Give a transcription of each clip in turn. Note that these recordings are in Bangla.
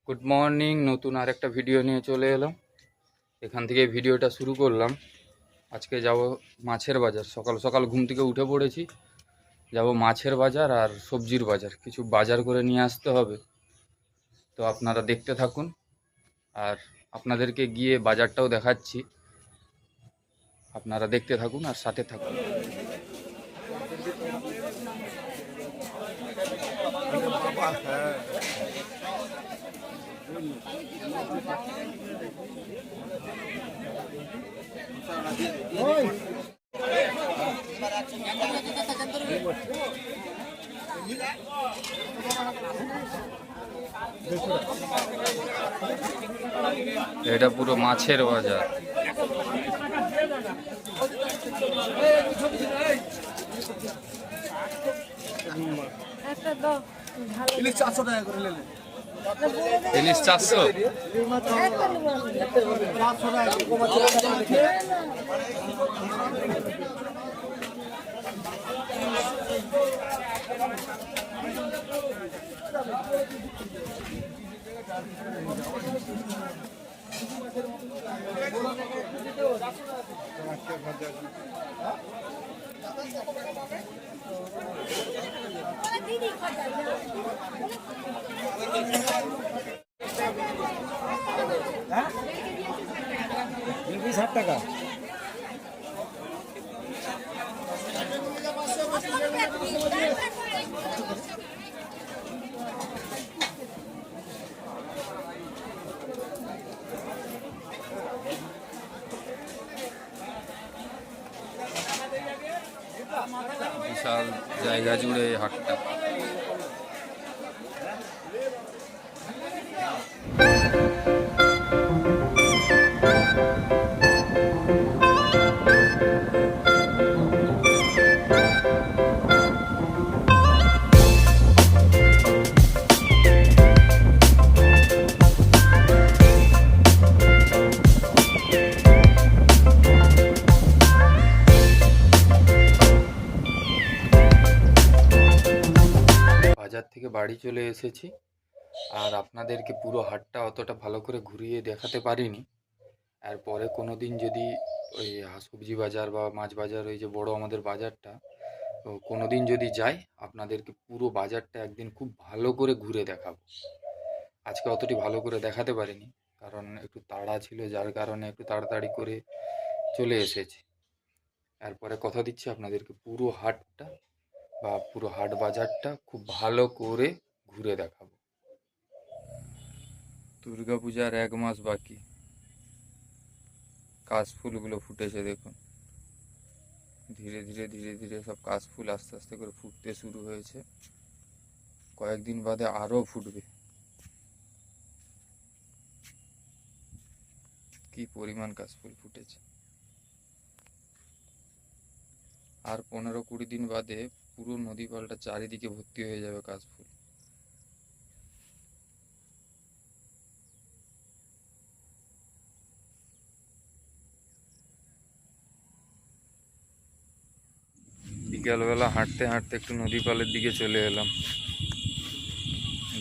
Good morning. নতুন আর একটা ভিডিও নিয়ে চলে এলাম। এখান থেকে ভিডিওটা শুরু করলাম। আজকে যাব মাছের বাজার। সকাল সকাল ঘুম থেকে উঠে পড়েছি, যাব মাছের বাজার আর সবজির বাজার। কিছু বাজার করে নিয়ে আসতে হবে, তো আপনারা দেখতে থাকুন আর আপনাদেরকে গিয়ে বাজারটাও দেখাচ্ছি। আপনারা দেখতে থাকুন আর সাথে থাকুন। এটা পুরো মাছের বাজার। ইলিশ 400 টাকা করে নিলেন। ইলিশ 400। ইলিশ 60 টাকা। বিশাল জায়গা জুড়ে এই হাটটা। বাজার থেকে বাড়ি চলে এসেছি, আর আপনাদেরকে পুরো হাটটা অতটা ভালো করে ঘুরিয়ে দেখাতে পারিনি। আর পরে কোনো দিন যদি ওই সবজি বাজার বা মাছ বাজার, ওই যে বড় আমাদের বাজারটা, তো কোনো দিন যদি যাই আপনাদেরকে পুরো বাজারটা একদিন খুব ভালো করে ঘুরে দেখাবো। আজকে অতটি ভালো করে দেখাতে পারিনি, কারণ একটু তাড়া ছিল, যার কারণে একটু তাড়াতাড়ি করে চলে এসেছি। এরপরে কথা দিচ্ছি আপনাদেরকে পুরো হাটটা বা পুরো হাট বাজারটা খুব ভালো করে ঘুরে দেখাবো। দুর্গাপূজার 1 মাস বাকি। কাশফুলগুলো ফুটেছে দেখুন। ধীরে ধীরে ধীরে ধীরে সব কাশফুল আস্তে আস্তে করে ফুটতে শুরু হয়েছে। কয়েকদিন বাদে আরও ফুটবে। কি পরিমাণ কাশফুল ফুটেছে! আর 15-20 দিন বাদে পুরো নদী পালটা চারিদিকে ভর্তি হয়ে যাবে কাশফুল। বিকালবেলা হাঁটতে হাঁটতে একটু নদী পালের দিকে চলে এলাম।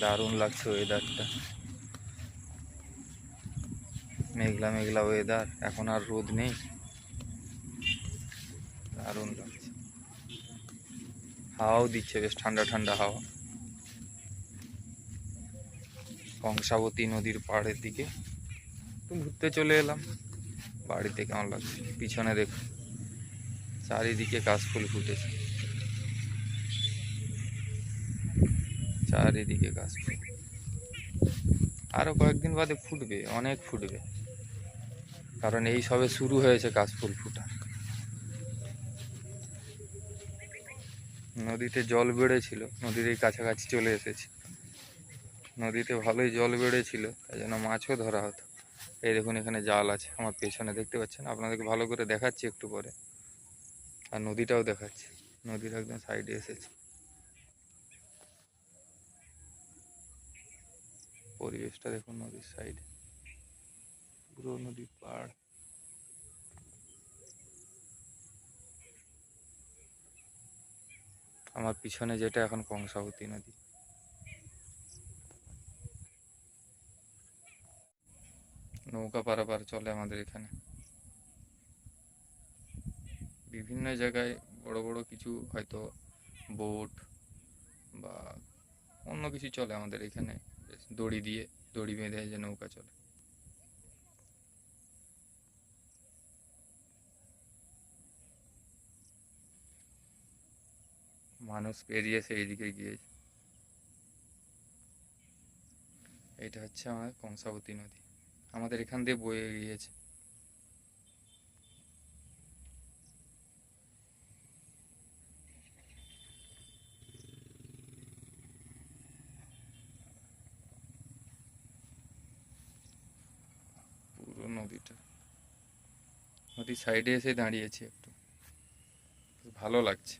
দারুণ লাগছে ওয়েদারটা। মেঘলা মেঘলা ওয়েদার, এখন আর রোদ নেই। দারুণ লাগছে। হাওয়াও দিচ্ছে, বেশ ঠান্ডা ঠান্ডা হাওয়া। কংসাবতী নদীর পাড়ের দিকে তো ঘুরতে চলে এলাম। বাড়িতে কেমন লাগছে পিছনে দেখুন, চারিদিকে কাশফুল ফুটেছে, চারিদিকে কাশফুল। আরো কয়েকদিন বাদে ফুটবে, অনেক ফুটবে, কারণ এই সবে শুরু হয়েছে কাশফুল ফুটা। নদীতে জল বেড়েছিল, নদীর এই কাছাকাছি চলে এসেছি। নদীতে ভালোই জল বেড়েছিল, তাই জন্য মাছও ধরা হতো। এই দেখুন এখানে জাল আছে আমার পেছনে, দেখতে পাচ্ছেন? আপনাদেরকে ভালো করে দেখাচ্ছি একটু পরে। আর নদীটাও দেখাচ্ছি, নদীর একদম সাইডে এসেছে। পরিবেশটা দেখুন, নদীর সাইডে পুরো নদীর পাড়। আমার পিছনে যেটা এখন কংসাবতী নদী। নৌকা পারাপার চলে আমাদের এখানে। বিভিন্ন জায়গায় বড় বড় কিছু হয়তো বোট বা অন্য কিছু চলে আমাদের এখানে, বেশ দড়ি বেঁধে যে নৌকা চলে। মানুষ পেরিয়ে সেই দিকে গিয়েছে। এটা হচ্ছে আমাদের কংসাবতী নদী, আমাদের এখান দিয়ে বয়ে গিয়েছে। পুরো নদীর সাইডে এসে দাঁড়িয়েছি, একটু ভালো লাগছে।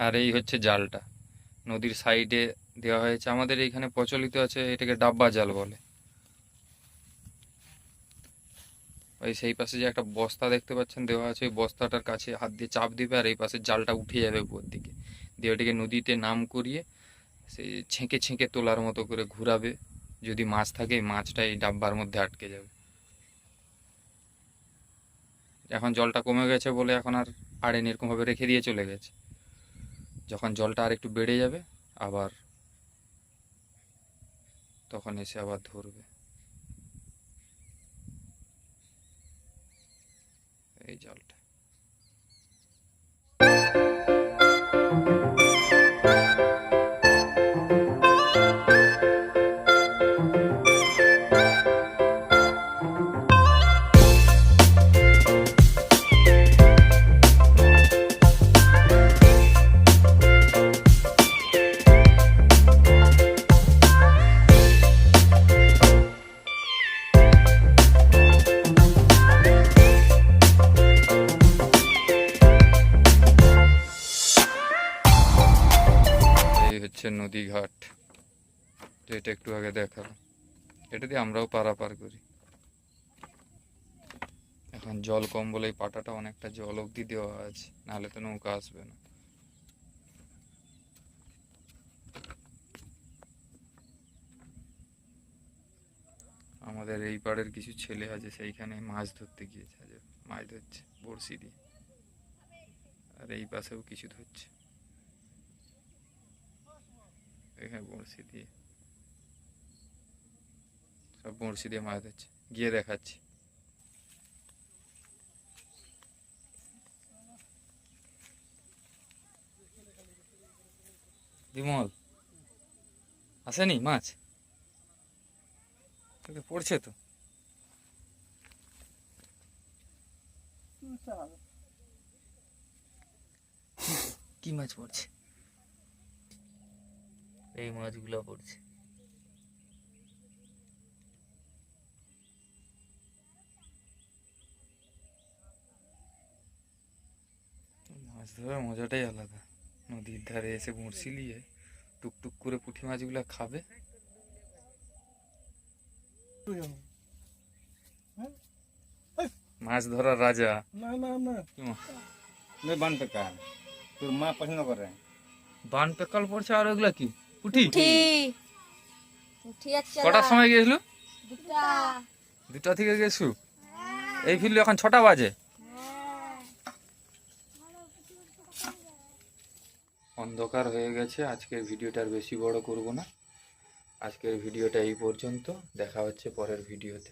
আর এই হচ্ছে জালটা, নদীর সাইডে দেওয়া হয়েছে। আমাদের এইখানে প্রচলিত আছে, এটাকে ডাব্বা জাল বলে। ওই সেই পাশে যে একটা বস্তা দেখতে পাচ্ছেন দেওয়া আছে, ওই বস্তাটার কাছে হাত দিয়ে চাপ দিবে আর এই পাশে জালটা উঠে যাবে উপর দিকে, দিয়ে ওটিকে নদীতে নাম করিয়ে সেই ছেঁকে ছেঁকে তোলার মতো করে ঘুরাবে। যদি মাছ থাকে এই মাছটা এই ডাব্বার মধ্যে আটকে যাবে। এখন জলটা কমে গেছে বলে এখন আর আড়েন এরকমভাবে রেখে দিয়ে চলে গেছে। যখন জলটা আর একটু বেড়ে যাবে আবার তখন এসে আবার ধরবে। এই জালটা এই হচ্ছে নদী ঘাট, যেটা একটু আগে দেখালাম। এটা দিয়ে আমরাও পারাপার করি। এখন জল কম বলে এই পাটাটা অনেকটা জল অবধি দেওয়া আছে, নাহলে তো নৌকা আসবে না। আমাদের এই পাড়ের কিছু ছেলে আছে, সেইখানে মাছ ধরতে গিয়েছে, আজ মাছ ধরছে বড়শি দিয়ে। আর এই পাশেও কিছু ধরছে, এখানে বড়শি দিয়ে, সব বড়শি দিয়ে মাছ ধরছে। গিয়ে দেখাচ্ছি। বিমল আসেনি মাছ? পড়ছে তো। কি মাছ পড়ছে? এই মাছগুলো পড়ছে। মাছ ধরার মজাটাই আলাদা। নদীর ধারে এসে বড়শি নিয়ে টুকটুক করে পুঁটি মাছগুলো খাবে। মাছ ধরার রাজা। না না না, কি মাছ? বান পেকাল তোর মা পছন্দ করে। বান পেকাল পড়ছে। আর ওগুলা কি? পুঁটি। পুঁটি আছে। কটার সময় গেছিল? দুটা। 2টা থেকে গেছু? এই ফিরলে এখন 6টা বাজে। অন্ধকার হয়ে গেছে, আজকের ভিডিওটা আর বেশি বড় করব না। আজকের ভিডিওটা এই পর্যন্ত, দেখা হচ্ছে পরের ভিডিওতে।